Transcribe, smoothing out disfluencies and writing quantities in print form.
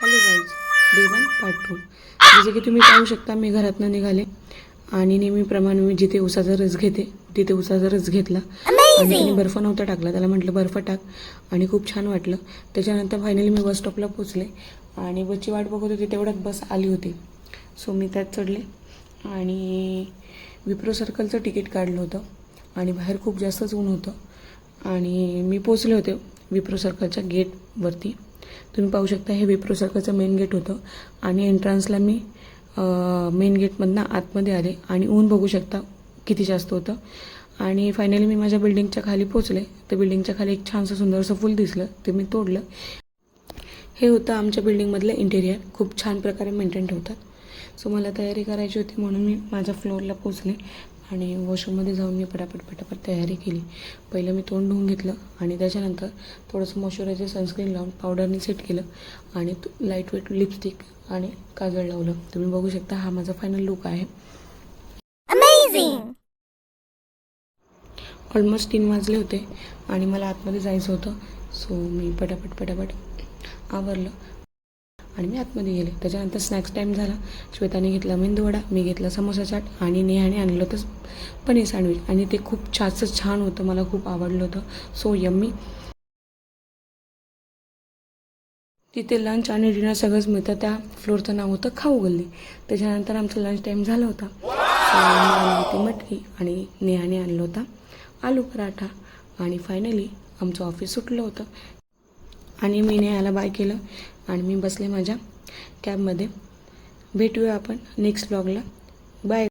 Hello guys, day 1 part 2. जसे की तुम्ही पाहू शकता, मी घरातनं निघाले आणि नेहमीप्रमाणे मी जिथे उसाचा रस घेते तिथे उसाचा रस घेतला आणि त्याने बर्फ नव्हता टाकला. त्याला म्हटलं बर्फ टाक आणि खूप छान वाटलं. त्याच्यानंतर फायनली मी बस स्टॉपला पोचले आणि बसची वाट बघत होती. तेवढ्यात बस आली होती. सो मी त्यात चढले आणि विप्रो सर्कलचं तिकीट काढलं होतं आणि बाहेर खूप जास्तच ऊन होतं आणि मी पोचले होते विप्रो सर्कलच्या गेटवरती. तुम्ही पाहू शकता, हे विप्रो सर्कलचं मेन गेट होतं आणि एंट्रन्सला मी मेन गेटमधनं आतमध्ये आले आणि ऊन बघू शकता किती जास्त होतं. आणि फायनली मी माझ्या बिल्डिंगच्या खाली पोचले. तर बिल्डिंगच्या खाली एक छानसं सुंदरसं फूल दिसलं, ते मी तोडलं. हे होतं आमच्या बिल्डिंगमधलं इंटेरियर. खूप छान प्रकारे मेंटेन ठेवतात. सो मला तयारी करायची होती म्हणून मी माझ्या फ्लोअरला पोचले आणि वॉशरूममध्ये जाऊन मी पटापट तयारी केली. पहिलं मी तोंड धुवून घेतलं आणि त्याच्यानंतर थोडंसं मॉइश्चरायझर सनस्क्रीन लावून पावडरने सेट केलं आणि लाईट वेट लिपस्टिक आणि काजळ लावलं. तुम्ही बघू शकता, हा माझा फायनल लुक आहे. ऑलमोस्ट 3 वाजले होते आणि मला आतमध्ये जायचं होतं. सो मी पटापट आवरलं आणि मी आतमध्ये गेले. त्याच्यानंतर स्नॅक्स टाईम झाला. श्वेताने घेतला मेंदूवडा, मी घेतला समोसा चाट आणि नेहाने आणलं होतं पनीर सँडविच आणि ते खूप छान होतं. मला खूप आवडलं होतं. So yummy. तिथे लंच आणि डिनर सगळंच मिळतं. त्या फ्लोअरचं नाव होतं खाऊ गल्ली. त्याच्यानंतर आमचा लंच टाईम झाला होता. आणली होती मटकी आणि नेहाने आणलं होता आलू पराठा आणि फायनली आमचं ऑफिस सुटलं होतं आणि मी नेहाला बाय केलं आणि मी बसले माझ्या कॅबमध्ये. भेटूया आपण नेक्स्ट ब्लॉगला. बाय.